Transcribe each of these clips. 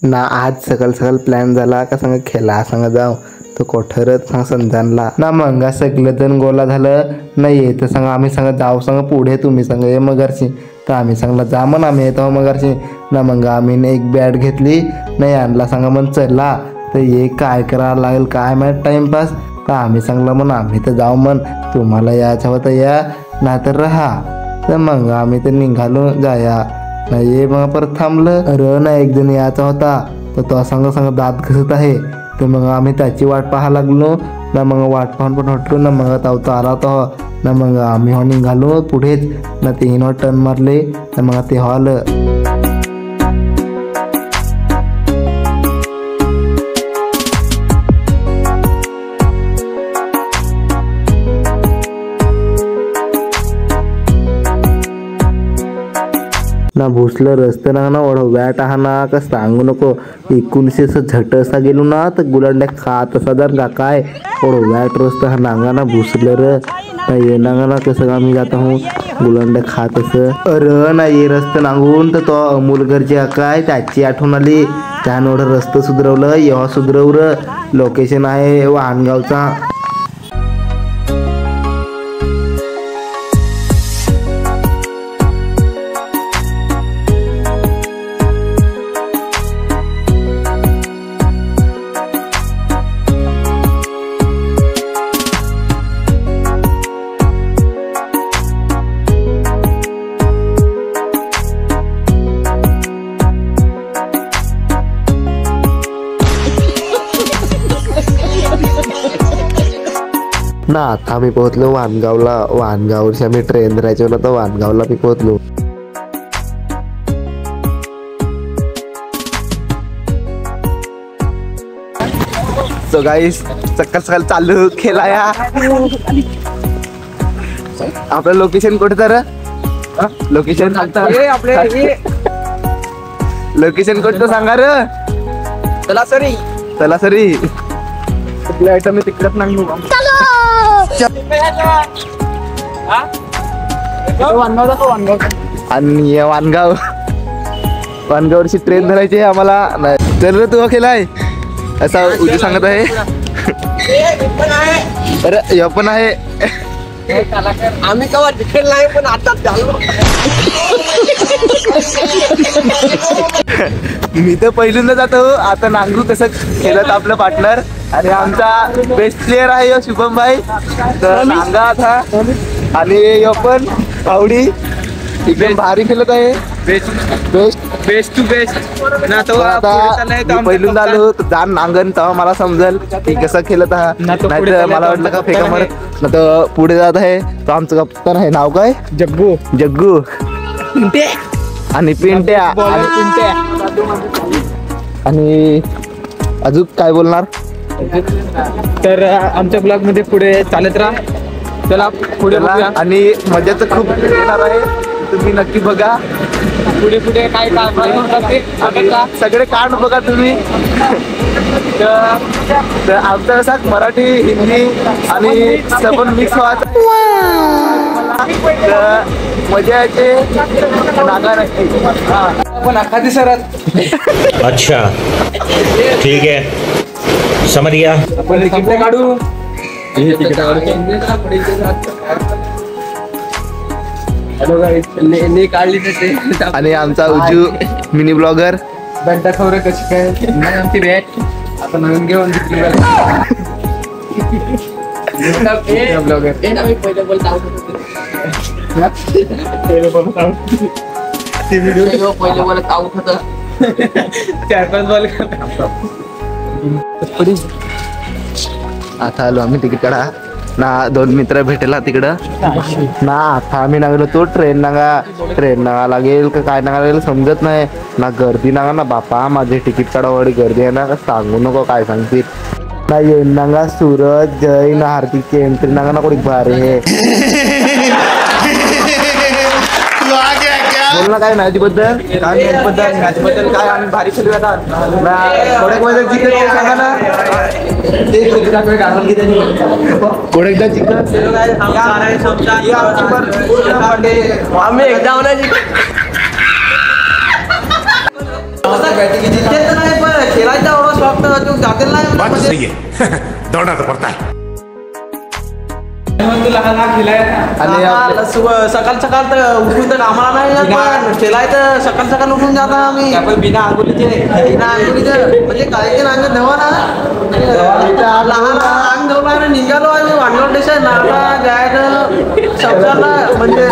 ना आज सकाळ सकाळ प्लॅन झाला का सांग खेळा सांग जाऊ तो कोठरच सांग संधानला ना मग सगळं जण गोला झालं नाही तर सांग आम्ही सांग जाऊ सांग पुढे तुम्ही सांग ये मगरशी तर आम्ही सांगला जा म्हण आम्ही येतो मगरशी ना मग आम्ही एक बॅट घेतली नाही आणला सांगा मग चला तर ये काय करावं लागेल काय माहीत टाइमपास तर आम्ही सांगलं म्हण आम्ही तर जाऊ म्हण तुम्हाला यायचं होतं या नाहीतर राहा तर मग आम्ही तर निघालो जाया नाही मग परत थांबलं अरे ना एक जण यायचा होता तर तो सांग सांग दात घसत आहे तर मग आम्ही त्याची वाट पाहा लागलो ना मग वाट पाहून पण हटलो ना मग तो आला तो ना मग आम्ही निघालो पुढेच ना तीन टर्न मारले ना मग ते आलं ना भुसलं रस्ते ना ओढ वॅट हा ना का सांगू नको 1900 झट असा गेलो ना तर गुलांड्या खात असा जर का काय ओढ वॅट रस्ता हा नांगा ना भुसलं र ये नांगा ना कसं आम्ही जात आहो गुलांड्या खात असं अरे ना ये रस्ते नांगून तर तो अमूलगरची काय त्याची आठवण आली त्यानं एवढं रस्तं सुधरवलं येव्हा सुधरवलं लोकेशन आहे वाहनगावचा ना आता आम्ही पोहोचलो वानगावला वानगावची आम्ही ट्रेन धरायचो ना तर वानगावला मी पोहोचलो सो गाईस सकाळ सकाळ चालू खेळाया आपलं लोकेशन कुठे तर लोकेशन लोकेशन कुठं सांगा र चला सरी कुठले आयटम मी तिकडेच नाही आणि वानगावची ट्रेन धरायची आहे आम्हाला चल रे तू केलाय असा उद्या सांगत आहे अरे या पण आहे आम्ही कवा तिकीट नाही पण आता झालो मी तर पहिल्यांदा जातो आता नांगरू कसं खेळत आपलं पार्टनर आणि आमचा बेस्ट प्लेयर आहे यो शुभम भाई तर नांगा था आणि यो पण आवडी एकदम भारी खेळत आहे बेस्ट टू बेस्ट ना तो आता पहिल्यांदा आलो तर जाण नांगण तेव्हा मला समजेल की कसं खेळत हा नाही मला वाटलं का फेका मारत ना तर पुढे जात आहे तो आमचं कप्तान आहे नाव काय जग्गू आणि पिंट्या आणि अजून काय बोलणार तर आमच्या ब्लॉग मध्ये पुढे चालत राहा चला पुढे आणि मजाच खूप येणार आहे तुम्ही नक्की बघा पुढे काय सगळे कांड बघा तुम्ही तर आमचा कसा मराठी हिंदी आणि सबन मिक्स व्हायचा मजा येते नागा नक्की पण एखादी सरात अच्छा ठीक है समझ गया आपण तिकीट काढू काढली आणि आमचा उजू मिनी ब्लॉगर बँटा खबर कशी काय आमची बॅट आता नवीन घेऊन ब्लॉगर पहिले बोलत आउट होता 4-5 बॉल आता आलो आम्ही तिकीट काढा ना 2 मित्र भेटेला तिकडं ना आता आम्ही लागलो तो ट्रेन नागा लागेल का काय नागा लागेल समजत नाही ना गर्दी नागा ना बापा माझे तिकीट काढावडी गर्दी आहे ना सांगू नको काय सांगतील ना येईन नागा सूरज जैन हार्दिकची एंट्री नागा ना कोणी भारी आहे बोल ना काय मॅच बद्दल काय आम्ही भारी खेळू आता थोड्या जिंकत सांगा ना कोडेकदा जिंकत आम्ही एकदा नाही पण खेळायचा एवढा शॉप तर तू जातील नाही बात म्हणजे सही है दौड़ना तो पड़ता है तुला हा खिलाय आणि सकाळ सकाळ तर उठून तर कामाला नाही जात, पण खेळायचं सकाळ सकाळ उठून जाता आम्ही आपण बिना आंघोळीचे बिना अंगुलीचं म्हणजे काय अंग धवा ना लहान अंग धवला निघालो आम्ही वांडवर देशात नाला जायचं संसारला म्हणजे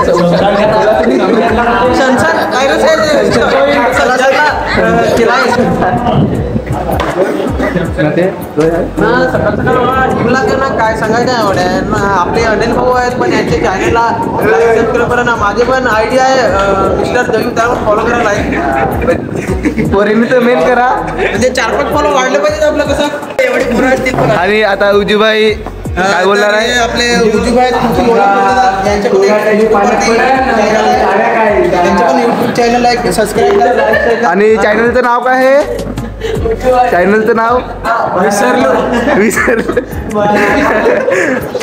संसार काय संसारला खेळायचं सकाळ सकाळ जिमला ना काय सांगायचं एवढ्या आपले अनिल भाऊ आहेत पण यांच्या चॅनलला सबस्क्राईब करा ना. माझे पण आयडी आहे मिस्टर जयू, त्यावर फॉलो करायला आहे पोरींनी तर मेल करा म्हणजे 4-5 फॉलो वाढले पाहिजे आपलं कसं एवढी पोरं असतील पण. आणि आता उजूभाई काय बोलणार आहे? आपले उजूभाई तुमची ओळख त्यांच्या पण युट्यूब चॅनल आहे, सबस्क्राईब करा. आणि चॅनलचं नाव काय आहे? चॅनलचं नाव विसरलो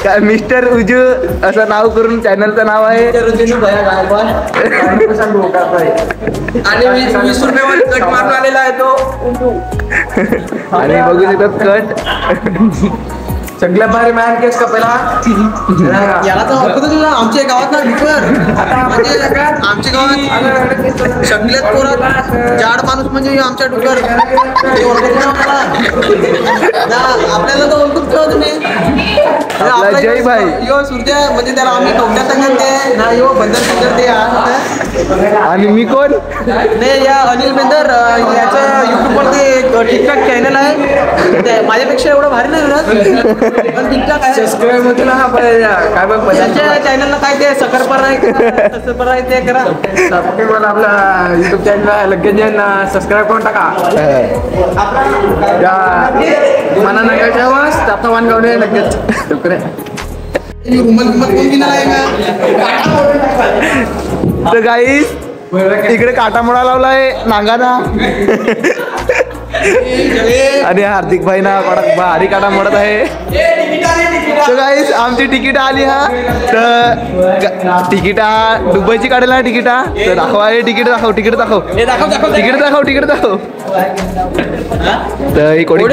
काय मिस्टर उजू असं नाव करून चॅनलचं नाव आहे. आणि 20 रुपयावर कट मारून आलेला आहे तो. आणि बघू शकतात कट सगळ्या भारी मॅन केस कपेला याला तर ओळखतो तुला आमच्या गावात ना बिकर म्हणजे आमच्या गावात सगळ्यात पोरात जाड माणूस म्हणजे आमच्या डुकर आपल्याला तर ओळखूच ठेवा तुम्ही. आपला जय भाई. यो सूर्य म्हणजे त्याला आम्ही टोक्यात ते ना यो बंदर सुंदर ते आणि मी कोण? नाही या अनिल बेंदर याचं युट्यूबवरती टिकटॉक चॅनल आहे. माझ्यापेक्षा एवढं भारी नाही होणार पण टिकटॉक आहे. सबस्क्राईब होते ना काय बघ त्याच्या चॅनलला काय ते सकरपर आहे तसं आहे ते करा. मला आपला युट्यूब चॅनल लगेच सबस्क्राईब करून टाका. मला नाही ठेवा आता वानगावले लगेच रुमाल कोण घेणार आहे का? तर गाईस इकडे काटा मोडा लावलाय नांगाना आणि हार्दिक भाई ना भारी काटा मोडत आहे. तर गाईस आमची तिकीट आली हा. तर तिकीटा दुबईची काढेल ना तिकीटा. तर दाखवा तिकीट दाखव तिकीट दाखव तिकीट दाखव तिकीट दाखव. तर ही कोणी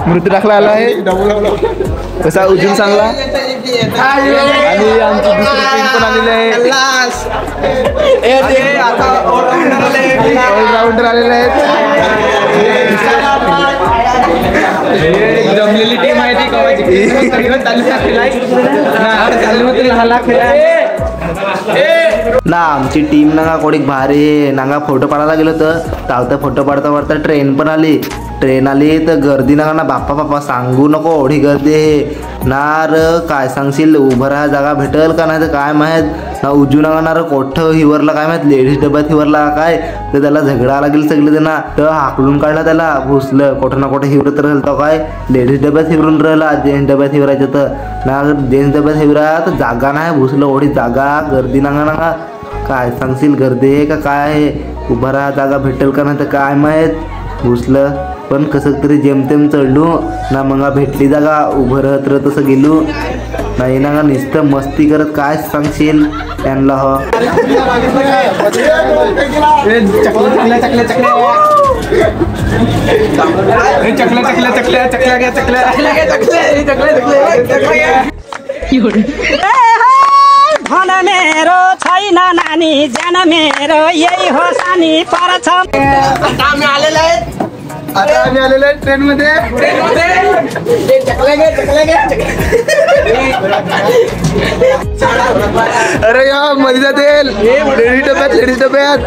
मृत्यू दाखला आला आहे कसा उजून चांगला. आणि आमची दुसरी टीम पण आलेली आहे. ऑलराऊंडर आलेले आहेत. जमलेली टीम आहे ती ना आमची टीम नांगा कोडीक भारी नांगा फोटो पाडायला गेलो तर तावता फोटो पाडता पाडता ट्रेन पण आली. ट्रेन आली तर गर्दी नका ना बाप्पा बाप्पा सांगू नको एवढी गर्दी आहे ना. र काय सांगशील उभं राहा जागा भेटल का नाही तर काय माहीत ना. उजू नका ना र कोठं हिवरला काय माहीत लेडीज डब्यात हिवरला काय तर त्याला झगडा लागेल सगळे त्यांना. तर हाकलून काढला त्याला भुसलं कुठं ना कुठं हिवरत राहिलं तर काय लेडीज डब्यात हिवरून राहिला. जेंट्स डब्यात हिवरायचं तर ना जेंट्स डब्यात हिवरा तर जागा नाही भुसलं एवढी जागा गर्दी नका नका. काय सांगशील गर्दी आहे का काय आहे उभं राहा जागा भेटेल का नाही तर काय माहीत भुसलं. पण कसं तरी जेमतेम चढलो ना मग भेटली जागा उभं राहत राहत तसं गेलो नाही ना का नुसतं मस्ती करत काय सांगशील त्यांना. हो धन मेरो छैन नानी जान मेरो यही हो सानी पर्छ. आम्ही आलेलो आहे. आता आम्ही आलेलो आहे ट्रेन मध्ये. अरे या मध्ये जातील लेडीज डब्यात लेडीज डब्यात.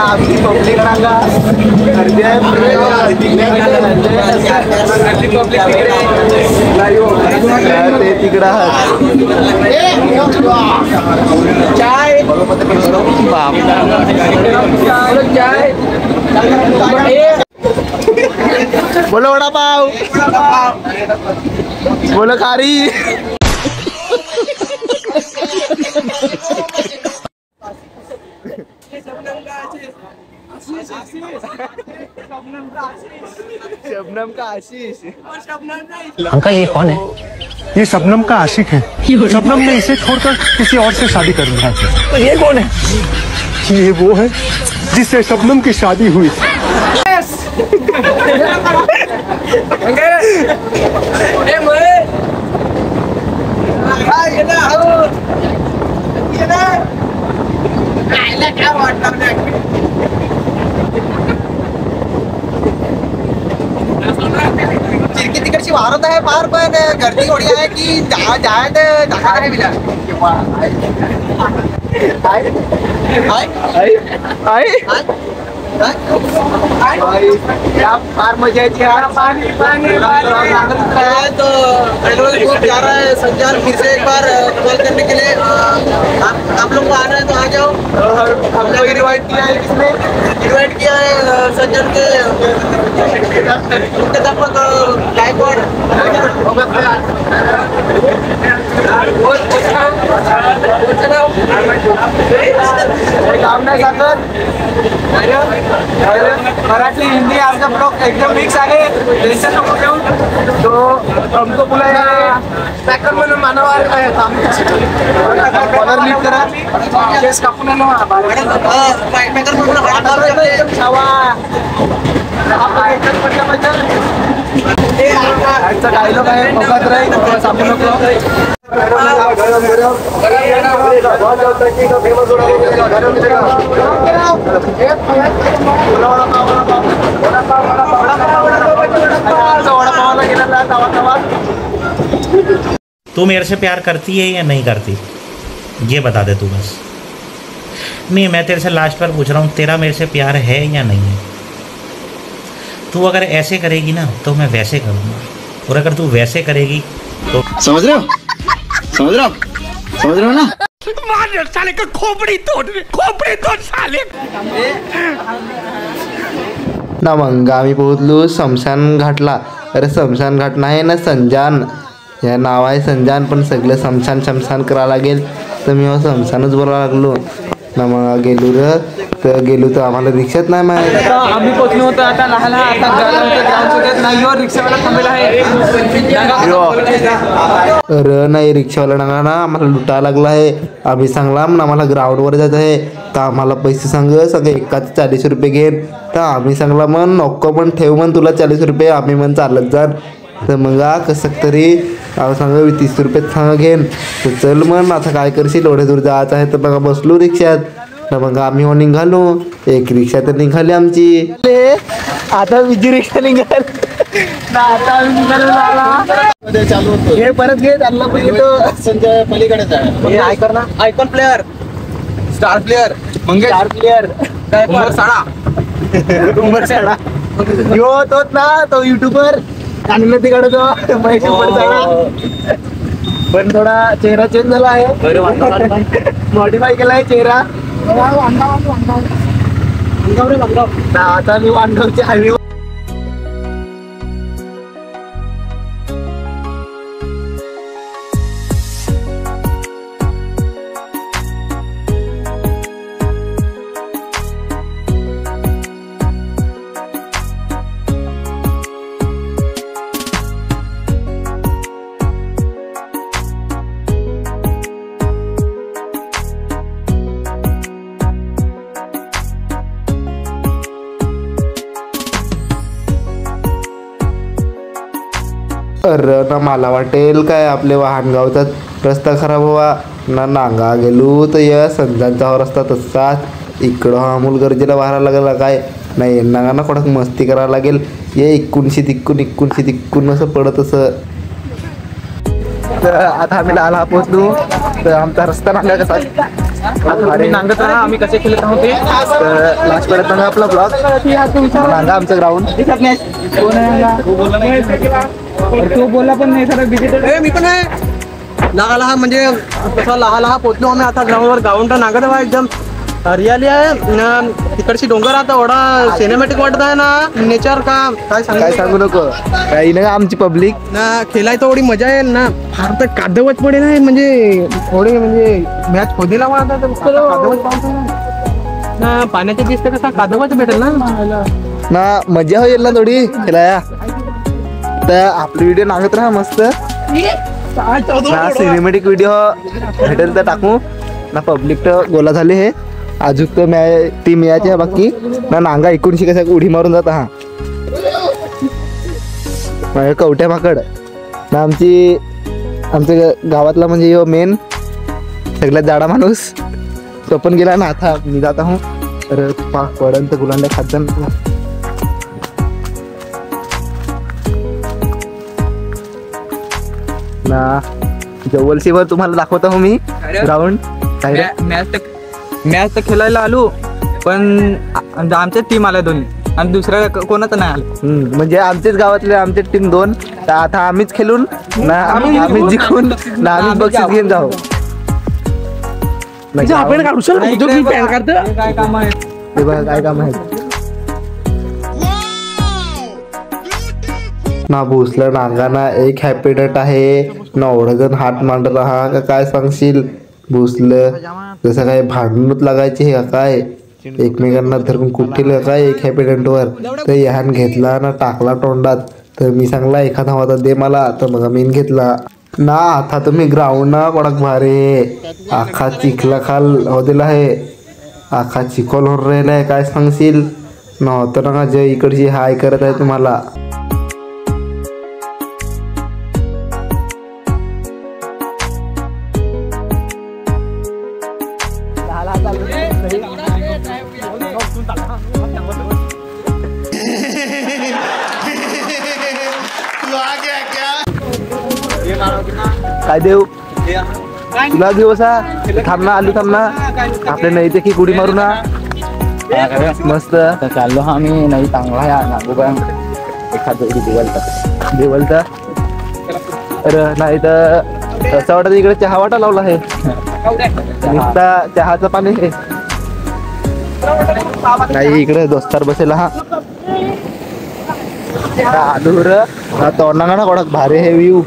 आमची पब्लिक रांगा गर्दी आहे. ते तिकडं आहात बोलो वडापाव बोलो खारी. शबनम का आशीष. अंकल ये कौन है? ये शबनम का आशिक है. शबनम ने इसे छोड़कर किसी और से शादी कर लिया है. तो ये कौन है? ये वो है जिससे शबनम की शादी हुई. चिरकी तिकडची वारत आहे फार, पण गर्दी एवढी आहे की जायत जागा आहे बिला. फार मजा येते यार. तो खूप जा रहा है संजान, फिर से एक बार कॉल करने के लिए आप लोग को आना है तो आ जाओ. हम लोग इनवाइट किया है. किसने इन्वाइट किया है संजन के मुख्याध्यापक गायकवाड. काम नाही सांगत. मराठी हिंदी आपका ब्लॉग एकदम मिक्स आहे. टेन्शन नको घेऊ. तो हमको बुलाया स्पॅकर म्हणून मानवार कॉलर लिफ्ट करा. केस कापून आणू. एकदम छावा. डायलॉग आहे बघत राहील. सांगू नको. तू मेरे से प्यार करती है या नहीं करती, ये बता दे तू बस. नहीं, मैं तेरे से लास्ट बार पूछ रहा हूँ, तेरा मेरे से प्यार है या नहीं है. तू अगर ऐसे करेगी ना तो मैं वैसे करूँगा, और अगर तू वैसे करेगी तो समझ रहे हो? समझ रहे हो? समझ रहे हो ना? साले का खोपड़ी तोड़ साले. ना मग आम्ही पोहोचलो शमशान घाटला. अरे शमशान घाट नाही ना, संजान या नाव आहे संजान, पण सगळं शमशान करावं लागेल. तर मी शमशानच बोलायला लागलो ना. मग गेलो तर आम्हाला रिक्षाच नाही माहीत. आता आम्ही पोचलो होतो. आता लहान आता ग्राउंड सुद्धा नाही. रिक्षावाला थांबलेला आहे. अरे नाही, रिक्षावाला डांगा ना आम्हाला लुटायला लागला आहे. आम्ही सांगला म्हणून आम्हाला ग्राउंडवर जायचं आहे. तर आम्हाला पैसे सगळे एकाच 40 रुपये घेईन. तर आम्ही सांगला मन नको, पण ठेव मन तुला 40 रुपये, आम्ही मन चालत जाण. तर मग कसं तरी सांगा 30 रुपये सांगा घेईन. तर चल मन, आता काय करशील, एवढे दूर जायचं आहे. तर बघा बसलो रिक्षात. तर मग आम्ही निघालो. एक रिक्षा तर निघाली आमची. आता विजी रिक्षा निघाल. आता आम्ही निघालो. हे परत घे. त्यांना संजय पलीकडे जाय. आयकॉन ना, icon player, star player, star player Gaikwad साडा. डोंगर साडा यो तोच ना, तो युट्यूबर आणलं तिकडे तो महेश साडा. पण थोडा चेहरा चेंज झाला आहे. मॉडिफाय केलाय चेहरा. आता मी वांगावच्या हायवे. अरे ना मला वाटेल काय आपले वाहनगावचा रस्ता खराब व्हावा ना. नांगा गेलो तर या संजांचा रस्ता तसाच इकडं अमूल गरजेला व्हायला लागला. काय नाही नांगा ना कडक मस्ती करावं लागेल. ये इक्कुनशी तिक्कून असं पडत असं. तर आता आम्ही लाला पोहोचलो. तर आमचा रस्ता नांगा कसा आम्ही नांगत राहा. आम्ही कसे खेळत आहोत ते. तर लास्ट पर्यंत आपला ब्लॉग नांगा आमचं ग्राउंड. तो बोलला पण नाही सर. मी पण आहे. लहा म्हणजे तसा लहा पोचलो आम्ही आता ग्राउंडवर. ग्राउंड नागत आहे एकदम हरियाली आहे. तिकडची डोंगर आता एवढा सिनेमॅटिक वाटत आहे ना. नेचर का काय सांगू नको. काही नाही आमची पब्लिक ना. खेळायचं एवढी मजा येईल ना. फार तर कादवच पडे नाही म्हणजे थोडे म्हणजे मॅच खोदीला कादवच पावतो ना. पाण्याच्या दिसतं कसा कादवच भेटेल ना. ना मजा होईल ना थोडी खेळाया तर आपली व्हिडिओ नागत राहा मस्त ना सिनेमॅटिक व्हिडिओ भेटेल तर टाकू ना पब्लिक तर गोला झाले हे अजून तर टीम यायची आहे बाकी ना नांगा एकोणशी कशा उडी मारून जात हा माझ्या कवट्या माकड ना आमच्या गावातला म्हणजे यो मेन सगळ्यात जाडा माणूस तो पण गेला ना आता मी जात आहो तर पाक पडन तर गुलांना खात ना जवळशीवर तुम्हाला दाखवत आहो मी ग्राउंड मॅच तर खेळायला आलो पण आमच्या टीम आल्या दोन्ही आणि दुसऱ्या कोणाचं नाही आलं म्हणजे आमच्याच गावातले आमचे टीम 2 तर आता आम्हीच खेळून ना आम्ही जिंकून ना आम्ही बक्षीस घेऊन जाऊ आपण काढू शकतो काय काम आहे ते बघा काय काम आहे ना भोसलं नांगाना एक हॅपी डेट आहे ना ओढजण हात मांडत हा का काय सांगशील भोसलं जसं काय भांडणूक लागायची हे काय एकमेकांना धरून कुठेल काय एक हॅपी डेटवर तर ह्यान घेतला ना टाकला तोंडात तर मी सांगला एखादा होता दे मला तर मग मी घेतला ना आता तुम्ही ग्राउंड ना कडक भारी आखा चिखला खाल हो दिला आहे आखा चिखल हो राहिला आहे काय सांगशील नव्हतं ना जे इकडची हाय करत आहे तुम्हाला काय देऊ तुला देऊ असा थांब ना आलू थांब ना आपल्या नाही ते की गुडी मारू ना मस्त चाललो हा आम्ही नाही चांगला एखादं देवलता अरे नाही तर असं वाटत इकडे चहा वाटा लावला आहे नुसता चहाचं पाणी आहे नाही इकडे दोस्तार बसेला हा आलू र तोंडाना ना कडक भारी हे व्ह्यू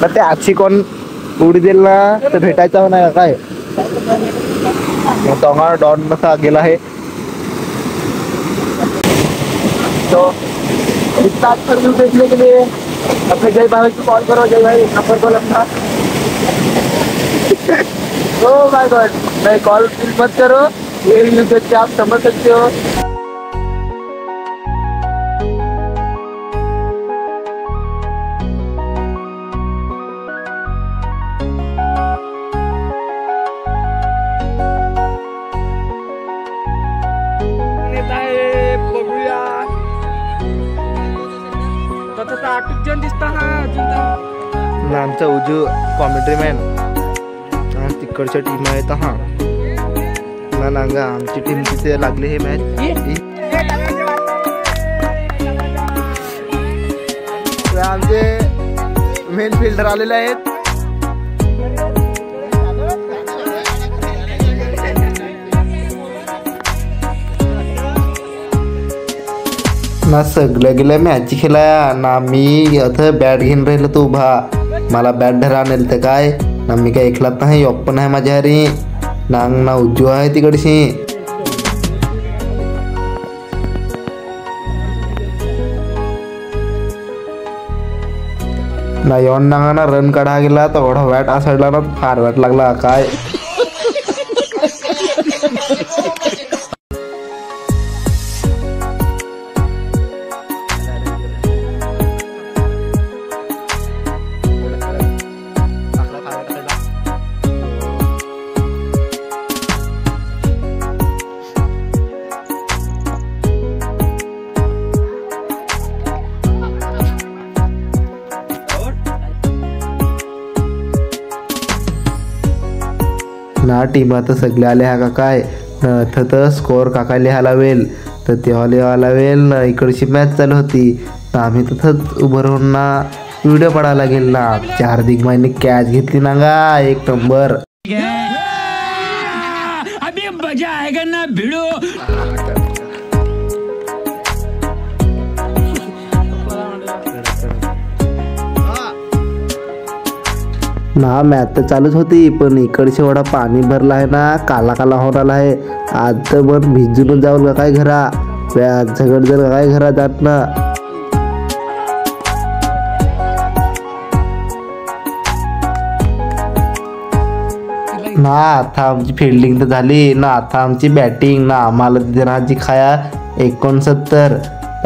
ते आजची कोण उडी देईल ना तर भेटायचं नाही काय तोंगा डॉन कसा गेला आहे तो देखने के लिए अपने जय भाई को कॉल करो जय भाई नंबर को लगता ओ माय गॉड मैं कॉल मत करो ये यूट्यूब आप समझ सकते हो आमचा उजू कॉमेंट्री मॅन तिकडच्या टीम आहेत हा ना नांगा आमची टीम तिथे लागली हे मॅच आमचे मेन फिल्डर आलेले आहेत ना सगळं गेलं मॅच खेळाया ना मी आता बॅट घेऊन राहिलो तो उभा मला बॅट धरा आणेल तर काय ना मी काय ऐकलात नाही पण आहे माझ्या हरी नांग ना उज्जू आहे तिकडशी ना येऊन नांगाना रन काढा गेला तर एवढा वॅट असायला ना फार वॅट लागला काय ना टीम आता सगळे आले हा का काय तर स्कोअर काका लिहा लावेल तर तेव्हा लिहा लावेल ना इकडची मॅच चालू होती आम्ही तसंच उभं राहून ना व्हिडिओ पडायला गेल ना 4 दिग्माईने कॅच घेतली ना गा 1 नंबर अभी मजा आएगा ना भिड़ो ना मॅच तर चालूच होती पण इकडची एवढा पाणी भरला आहे ना काला काला होऊन आला आहे आज तर पण भिजूनच जाऊल का काय घरा झगड जर काय घरात जात ना ना आता आमची फिल्डिंग तर झाली ना आता आमची बॅटिंग ना आम्हाला दिनाची खाया 69 तर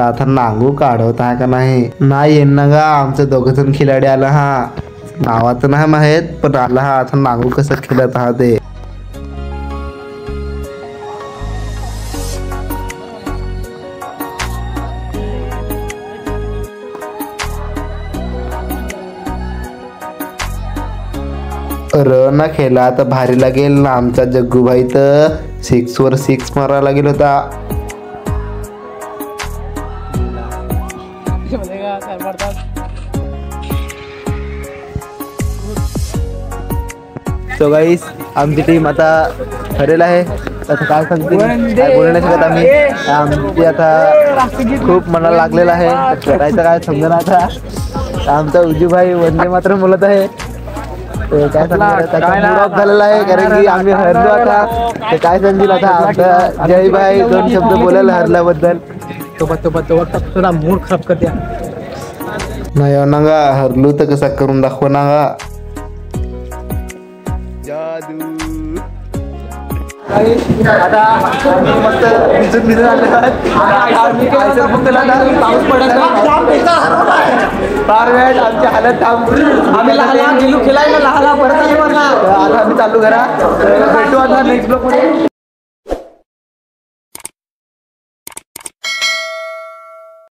आता नांगू काढवत आहे का नाही ना येईन गा आमचं दोघं जण खिलाडी आला हा नावाचं नाही माहीत पण आला हा आता नांगू कसं खेळत हा ते ना खेळला तर भारी लागेल ना आमचा जग्गूभाई तर 6 वर 6 मारायला लागेल होता सो गाईस आमची टीम आता ठरेल आहे आता काय सांगते काय बोलू नाही शकत आम्ही आमची आता खूप मनाला लागलेलं आहे करायचं काय समजा आता आमचा उजूभाई वंदे मात्र बोलत आहे काय सांगणार झालेला आहे कारण की आम्ही हरलो आता ते काय समजेल आता आमचा जयभाई 2 शब्द बोलायला हरल्याबद्दल थोडा मूड खराब करते नाही ना गा हरलो तर कसा करून दाखव ना गा आता मस्त भिजून पाऊस पडत फार वेळ आमची हालत आम्ही लहान गेलो खेळायला लहान परत आता आम्ही चालू करा भेटू आता नेक्स्ट ब्लॉग मध्ये